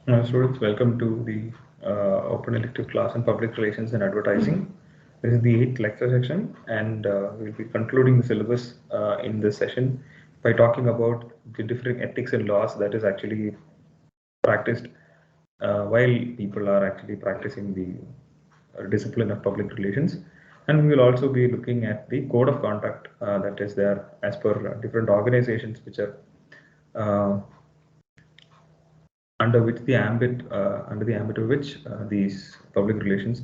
Students, welcome to the Open Elective class on Public Relations and Advertising. This is the 8th lecture section, and we'll be concluding the syllabus in this session by talking about the different ethics and laws that is actually practiced while people are actually practicing the discipline of public relations. And we will also be looking at the code of conduct that is there as per different organizations which are uh, under the ambit of which these public relations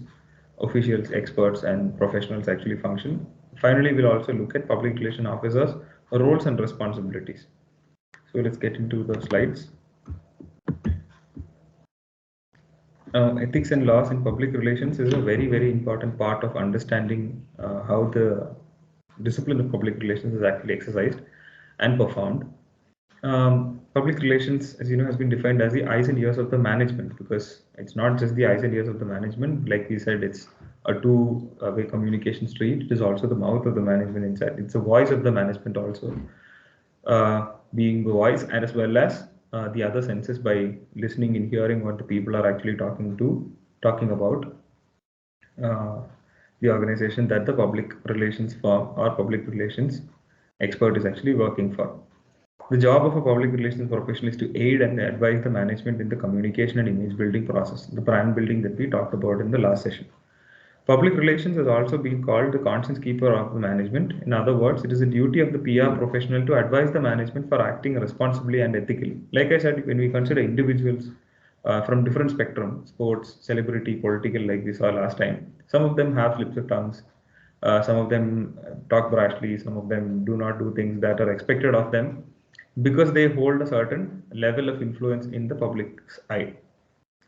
officials, experts, and professionals actually function. Finally, we'll also look at public relation officers' roles and responsibilities. So let's get into the slides. Ethics and laws in public relations is a very important part of understanding how the discipline of public relations is actually exercised and performed. Public relations, as you know, has been defined as the eyes and ears of the management, because it's not just the eyes and ears of the management. Like we said, it's a two-way communication street. It is also the mouth of the management inside. It's the voice of the management also, being the voice, and as well as the other senses by listening and hearing what the people are actually talking about uh, the organization that the public relations firm or public relations expert is actually working for. The job of a public relations professional is to aid and advise the management in the communication and image building process, the brand building that we talked about in the last session. Public relations has also been called the conscience keeper of the management. In other words, it is a duty of the PR professional to advise the management for acting responsibly and ethically. Like I said, when we consider individuals from different spectrum, sports, celebrity, political, like we saw last time, some of them have slips of tongues. Some of them talk brashly. Some of them do not do things that are expected of them because they hold a certain level of influence in the public's eye.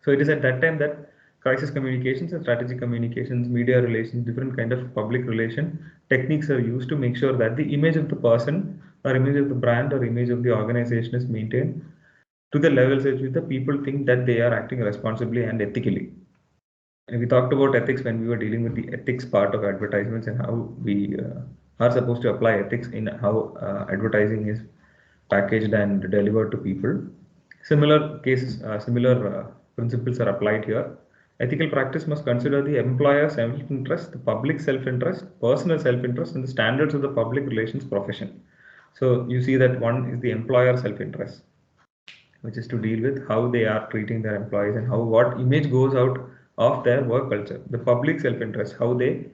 So it is at that time that crisis communications and strategic communications, media relations, different kind of public relation techniques are used to make sure that the image of the person or image of the brand or image of the organization is maintained to the levels at which the people think that they are acting responsibly and ethically. And we talked about ethics when we were dealing with the ethics part of advertisements and how we are supposed to apply ethics in how advertising is packaged and delivered to people. Similar principles are applied here. Ethical practice must consider the employer self-interest, the public self-interest, personal self-interest, and the standards of the public relations profession. So you see that one is the employer self-interest, which is to deal with how they are treating their employees and how what image goes out of their work culture. The public self-interest, how they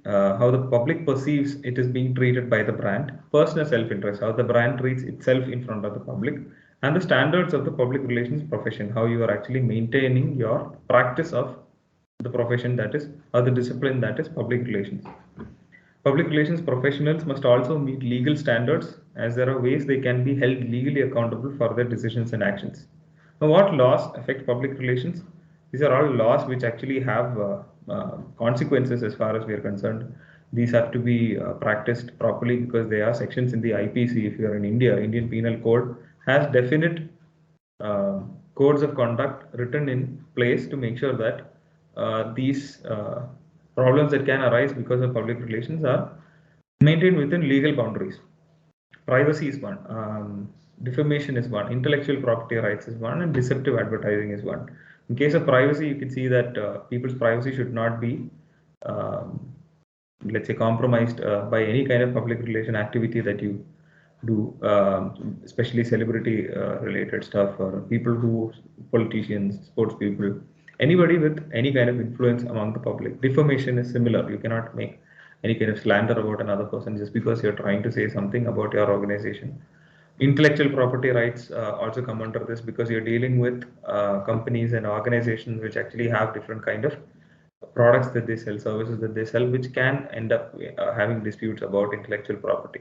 how the public perceives it is being treated by the brand. Personal self-interest, how the brand treats itself in front of the public. And the standards of the public relations profession, how you are actually maintaining your practice of the profession that is, or the discipline that is public relations. Public relations professionals must also meet legal standards, as there are ways they can be held legally accountable for their decisions and actions. Now, what laws affect public relations? These are all laws which actually have consequences as far as we are concerned. These have to be practiced properly because they are sections in the IPC. If you are in India, Indian Penal Code has definite codes of conduct written in place to make sure that these problems that can arise because of public relations are maintained within legal boundaries. Privacy is one, defamation is one, intellectual property rights is one, and deceptive advertising is one. In case of privacy, you can see that people's privacy should not be, um, let's say, compromised by any kind of public relation activity that you do, especially celebrity related stuff, or people who, politicians, sports people, anybody with any kind of influence among the public. Defamation is similar. You cannot make any kind of slander about another person just because you're trying to say something about your organization. Intellectual property rights also come under this because you're dealing with companies and organizations which actually have different kind of products that they sell, services that they sell, which can end up having disputes about intellectual property.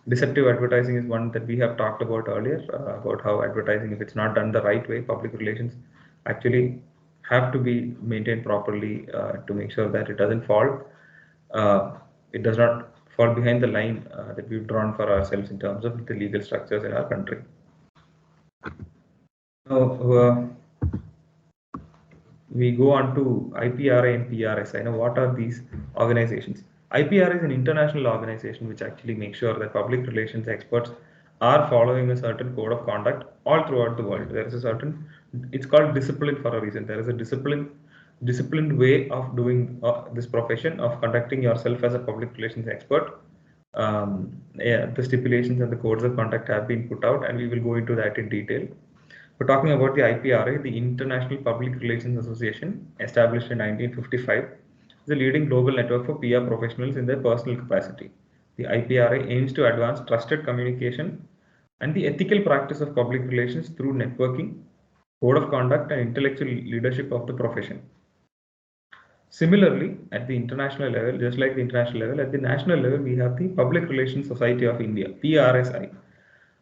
Deceptive advertising is one that we have talked about earlier, about how advertising, if it's not done the right way, public relations actually have to be maintained properly to make sure that it doesn't fall, it does not fall behind the line that we've drawn for ourselves in terms of the legal structures in our country. Now, we go on to IPRA and PRSI. Now, what are these organizations? IPRA is an international organization which actually makes sure that public relations experts are following a certain code of conduct all throughout the world. There is a certain It's called discipline for a reason. There is a disciplined way of doing this profession, of conducting yourself as a public relations expert. Yeah, the stipulations and the codes of conduct have been put out, and we will go into that in detail. We're talking about the IPRA, the International Public Relations Association, established in 1955, is a leading global network for PR professionals in their personal capacity. The IPRA aims to advance trusted communication and the ethical practice of public relations through networking, code of conduct, and intellectual leadership of the profession. Similarly, at the international level, just like the international level, at the national level, we have the Public Relations Society of India, PRSI,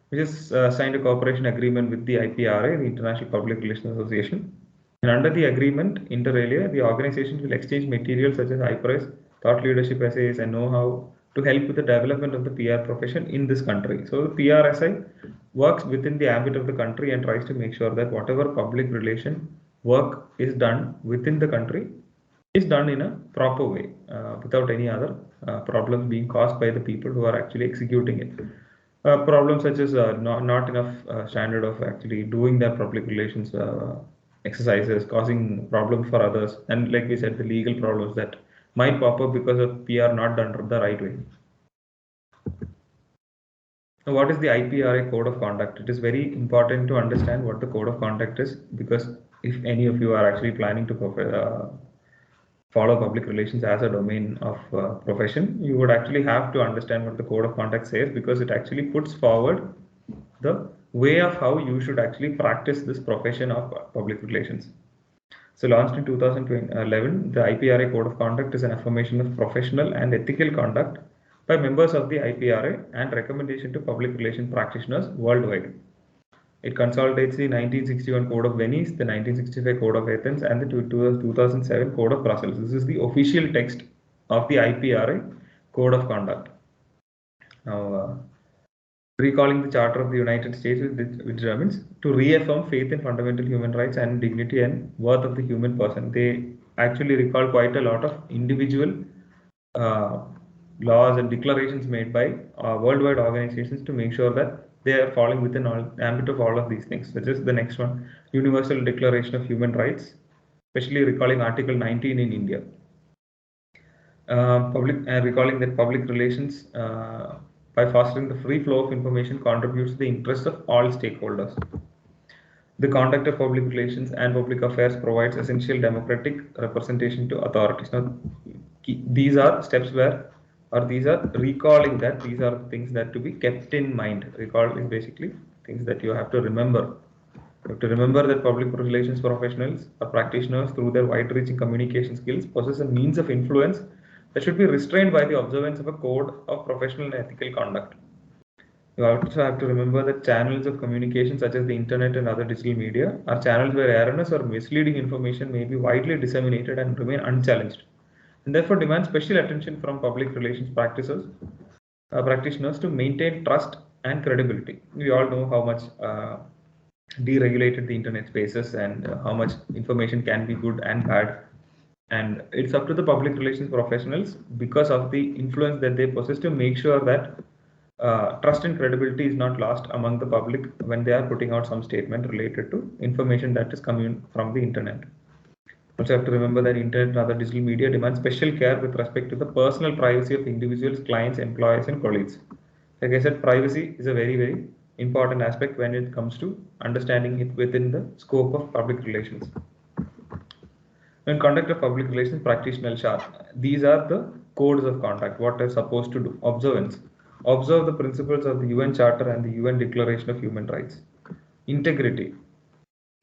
which has signed a cooperation agreement with the IPRA, the International Public Relations Association. And under the agreement, inter alia, the organizations will exchange materials such as high-price, thought leadership essays, and know-how to help with the development of the PR profession in this country. So the PRSI works within the ambit of the country and tries to make sure that whatever public relation work is done within the country is done in a proper way, without any other problems being caused by the people who are actually executing it. Problems such as not enough standard of actually doing their public relations exercises, causing problems for others, and like we said, the legal problems that might pop up because of PR not done the right way. Now, what is the IPRA code of conduct? It is very important to understand what the code of conduct is, because if any of you are actually planning to follow public relations as a domain of profession, you would actually have to understand what the code of conduct says, because it actually puts forward the way of how you should actually practice this profession of public relations. So launched in 2011, the IPRA Code of Conduct is an affirmation of professional and ethical conduct by members of the IPRA and recommendation to public relation practitioners worldwide. It consolidates the 1961 Code of Venice, the 1965 Code of Athens, and the 2007 Code of Brussels. This is the official text of the IPRA Code of Conduct. Now, recalling the Charter of the United States, which determines to reaffirm faith in fundamental human rights and dignity and worth of the human person. They actually recall quite a lot of individual uh, laws and declarations made by worldwide organizations to make sure that they are falling within all ambit of all of these things. Such as the next one, Universal Declaration of Human Rights, especially recalling Article 19 in India. Recalling that public relations, by fostering the free flow of information, contributes to the interests of all stakeholders. The conduct of public relations and public affairs provides essential democratic representation to authorities. Now, these are steps where, or these are recalling that these are things that to be kept in mind. Recall is basically things that you have to remember. You have to remember that public relations professionals or practitioners, through their wide-reaching communication skills, possess a means of influence that should be restrained by the observance of a code of professional and ethical conduct. You also have to remember that channels of communication, such as the internet and other digital media, are channels where erroneous or misleading information may be widely disseminated and remain unchallenged, and therefore demand special attention from public relations practitioners to maintain trust and credibility. We all know how much deregulated the internet spaces, and how much information can be good and bad. And it's up to the public relations professionals, because of the influence that they possess, to make sure that trust and credibility is not lost among the public when they are putting out some statement related to information that is coming from the internet. Also have to remember that internet and other digital media demand special care with respect to the personal privacy of individuals, clients, employees, and colleagues. Like I said, privacy is a very, very important aspect when it comes to understanding it within the scope of public relations. When conduct of public relations practitioner shall, these are the codes of conduct, what they're supposed to do. Observance. Observe the principles of the UN Charter and the UN Declaration of Human Rights. Integrity.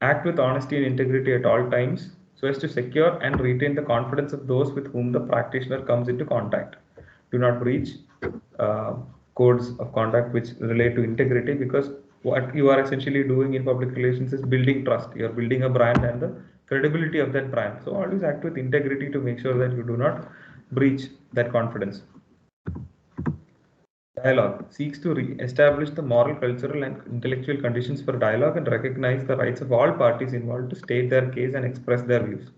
Act with honesty and integrity at all times so as to secure and retain the confidence of those with whom the practitioner comes into contact. Do not breach uh, codes of conduct which relate to integrity, because what you are essentially doing in public relations is building trust. You are building a brand and the credibility of that brand. So always act with integrity to make sure that you do not breach that confidence. Dialogue seeks to establish the moral, cultural, and intellectual conditions for dialogue and recognize the rights of all parties involved to state their case and express their views.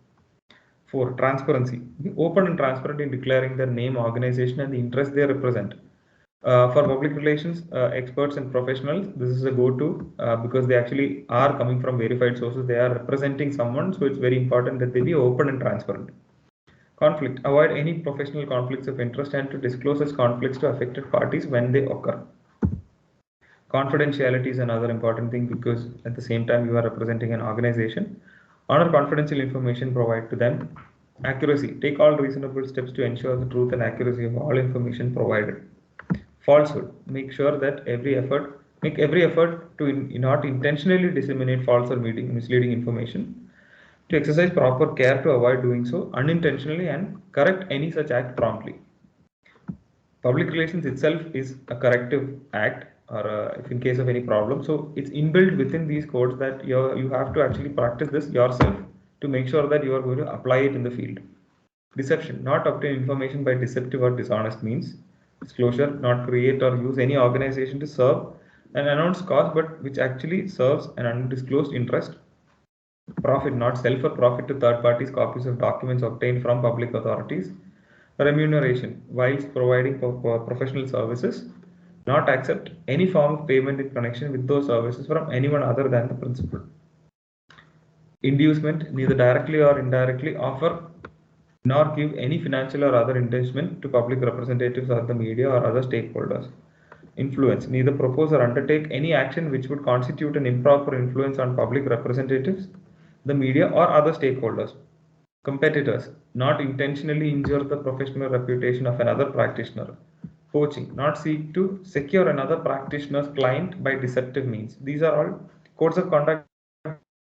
4. Transparency. Be open and transparent in declaring their name, organization, and the interests they represent. For public relations experts and professionals, this is a go-to because they actually are coming from verified sources. They are representing someone, so it's very important that they be open and transparent. Conflict. Avoid any professional conflicts of interest and to disclose such conflicts to affected parties when they occur. Confidentiality is another important thing because at the same time you are representing an organization. Honor confidential information provided to them. Accuracy. Take all reasonable steps to ensure the truth and accuracy of all information provided. Falsehood. Make every effort to not intentionally disseminate false or misleading information. To exercise proper care to avoid doing so unintentionally and correct any such act promptly. Public relations itself is a corrective act or if in case of any problem, so it's inbuilt within these codes that you have to actually practice this yourself to make sure that you are going to apply it in the field. Deception. Not obtain information by deceptive or dishonest means. Disclosure. Not create or use any organization to serve an announced cause but which actually serves an undisclosed interest. Profit. Not sell for profit to third parties copies of documents obtained from public authorities. Remuneration. Whilst providing professional services, not accept any form of payment in connection with those services from anyone other than the principal. Inducement. Neither directly or indirectly offer nor give any financial or other inducement to public representatives or the media or other stakeholders. Influence. Neither propose or undertake any action which would constitute an improper influence on public representatives, the media or other stakeholders. Competitors. Not intentionally injure the professional reputation of another practitioner. Poaching. Not seek to secure another practitioner's client by deceptive means. These are all codes of conduct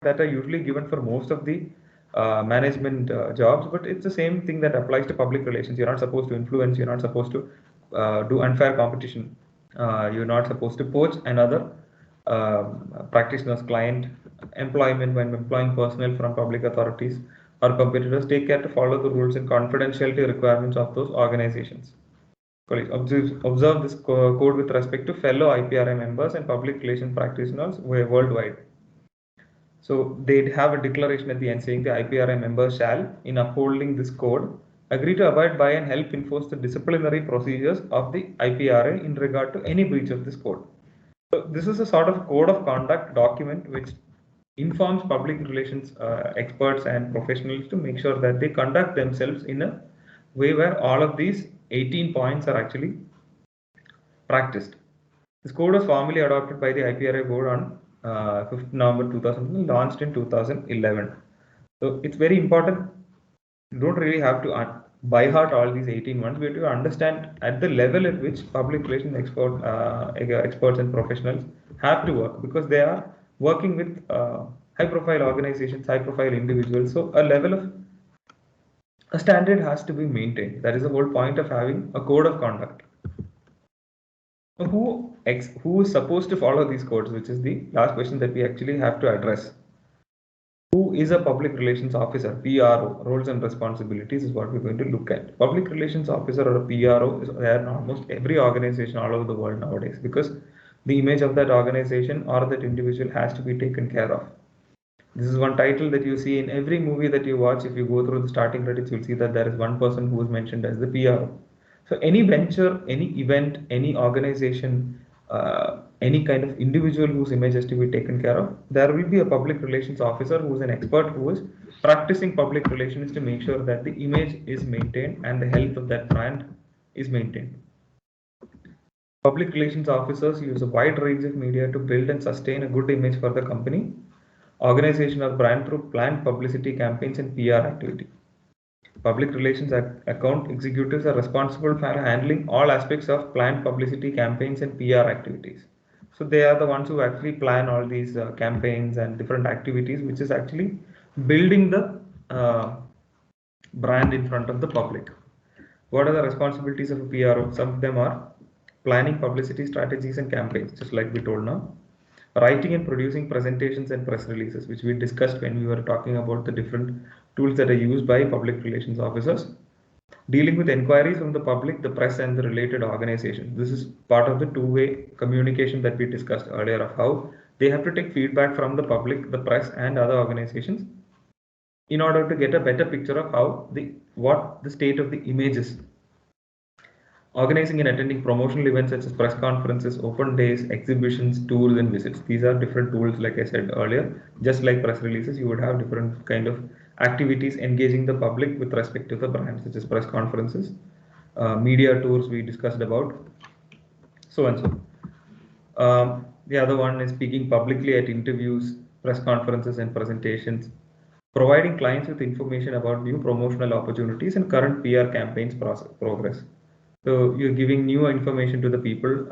that are usually given for most of the management jobs, but it's the same thing that applies to public relations. You're not supposed to influence, you're not supposed to do unfair competition, you're not supposed to poach another practitioner's client. Employment. When employing personnel from public authorities or competitors, take care to follow the rules and confidentiality requirements of those organizations. Colleagues, observe this code with respect to fellow IPRA members and public relations practitioners worldwide. So they have a declaration at the end saying the IPRA members shall, in upholding this code, agree to abide by and help enforce the disciplinary procedures of the IPRA in regard to any breach of this code. So this is a sort of code of conduct document which informs public relations experts and professionals to make sure that they conduct themselves in a way where all of these 18 points are actually practiced. This code was formally adopted by the IPRA board on 5th November 2000, launched in 2011. So it's very important. You don't really have to by heart all these 18 months. We have to understand at the level at which public relations experts and professionals have to work, because they are working with high profile organizations, high profile individuals. So a standard has to be maintained. That is the whole point of having a code of conduct. So who is supposed to follow these codes, which is the last question that we actually have to address. Who is a public relations officer? PRO, roles and responsibilities is what we're going to look at. Public relations officer or a PRO is there in almost every organization all over the world nowadays, because the image of that organization or that individual has to be taken care of. This is one title that you see in every movie that you watch. If you go through the starting credits, you'll see that there is one person who is mentioned as the PRO. So any venture, any event, any organization, any kind of individual whose image has to be taken care of, there will be a public relations officer who is an expert who is practicing public relations to make sure that the image is maintained and the health of that brand is maintained. Public relations officers use a wide range of media to build and sustain a good image for the company, organization, or brand through planned publicity campaigns and PR activity. Public relations account executives are responsible for handling all aspects of planned publicity campaigns and PR activities. So they are the ones who actually plan all these campaigns and different activities, which is actually building the brand in front of the public. What are the responsibilities of a PRO? Some of them are planning publicity strategies and campaigns, just like we told now. Writing and producing presentations and press releases, which we discussed when we were talking about the different tools that are used by public relations officers. Dealing with inquiries from the public, the press, and the related organizations. This is part of the two-way communication that we discussed earlier, of how they have to take feedback from the public, the press, and other organizations in order to get a better picture of what the state of the image is. Organizing and attending promotional events such as press conferences, open days, exhibitions, tours, and visits. These are different tools, like I said earlier. Just like press releases, you would have different kind of activities engaging the public with respect to the brand, such as press conferences, media tours we discussed about, so and so. The other one is speaking publicly at interviews, press conferences, and presentations, providing clients with information about new promotional opportunities and current PR campaigns progress. So you're giving new information to the people,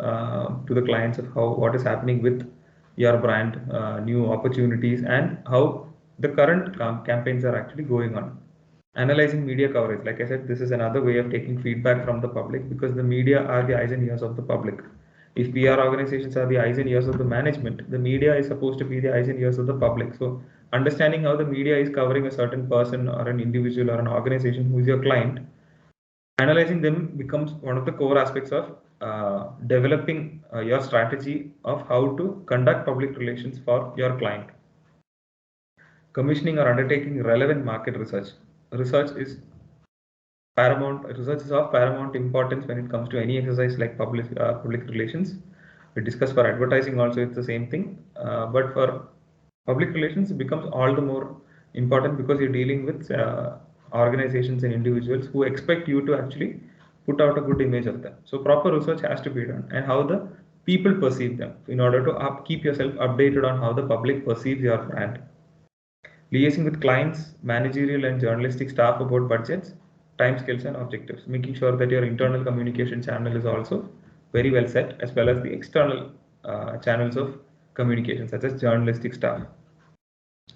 to the clients of how what is happening with your brand, new opportunities, and how the current campaigns are actually going on. Analyzing media coverage, like I said, this is another way of taking feedback from the public, because the media are the eyes and ears of the public. If PR organizations are the eyes and ears of the management, the media is supposed to be the eyes and ears of the public. So understanding how the media is covering a certain person or an individual or an organization who is your client, analyzing them becomes one of the core aspects of developing your strategy of how to conduct public relations for your client. Commissioning or undertaking relevant market research. Research is of paramount importance when it comes to any exercise like public relations. We discuss for advertising also, it's the same thing, but for public relations it becomes all the more important, because you're dealing with organizations and individuals who expect you to actually put out a good image of them. So proper research has to be done, and how the people perceive them, in order to keep yourself updated on how the public perceives your brand. Liaising with clients, managerial and journalistic staff about budgets, timescales and objectives, making sure that your internal communication channel is also very well set, as well as the external channels of communication such as journalistic staff.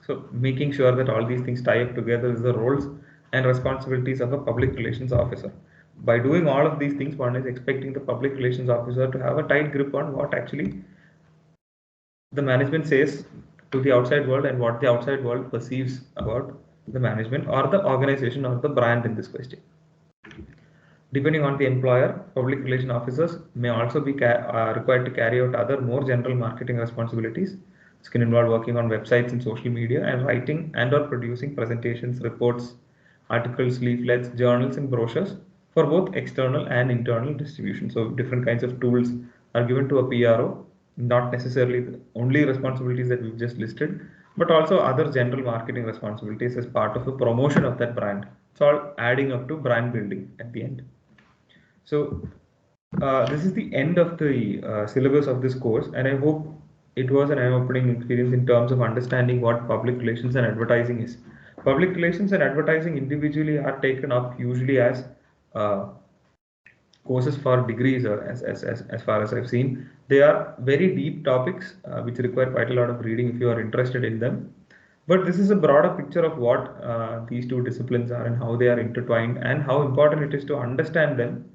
So making sure that all these things tie up together is the roles and responsibilities of a public relations officer. By doing all of these things, one is expecting the public relations officer to have a tight grip on what actually the management says to the outside world and what the outside world perceives about the management or the organization or the brand in this question. Depending on the employer, public relation officers may also be required to carry out other more general marketing responsibilities. This can involve working on websites and social media and writing and or producing presentations, reports, articles, leaflets, journals and brochures for both external and internal distribution. So different kinds of tools are given to a PRO, not necessarily the only responsibilities that we've just listed, but also other general marketing responsibilities as part of the promotion of that brand. It's all adding up to brand building at the end. So this is the end of the syllabus of this course, and I hope it was an eye-opening experience in terms of understanding what public relations and advertising is. Public relations and advertising individually are taken up usually as uh, courses for degrees, or as far as I've seen. They are very deep topics which require quite a lot of reading if you are interested in them. But this is a broader picture of what these two disciplines are and how they are intertwined, and how important it is to understand them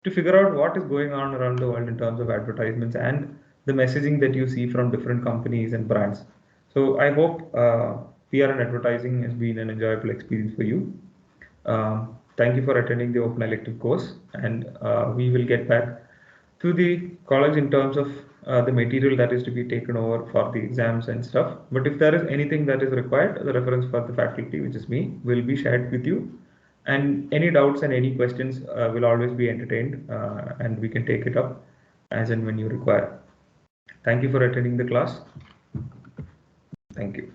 to figure out what is going on around the world in terms of advertisements and the messaging that you see from different companies and brands. So I hope PR and advertising has been an enjoyable experience for you. Thank you for attending the open elective course, and we will get back to the college in terms of the material that is to be taken over for the exams and stuff. But if there is anything that is required, the reference for the faculty, which is me, will be shared with you. And any doubts and any questions will always be entertained, and we can take it up as and when you require. Thank you for attending the class. Thank you.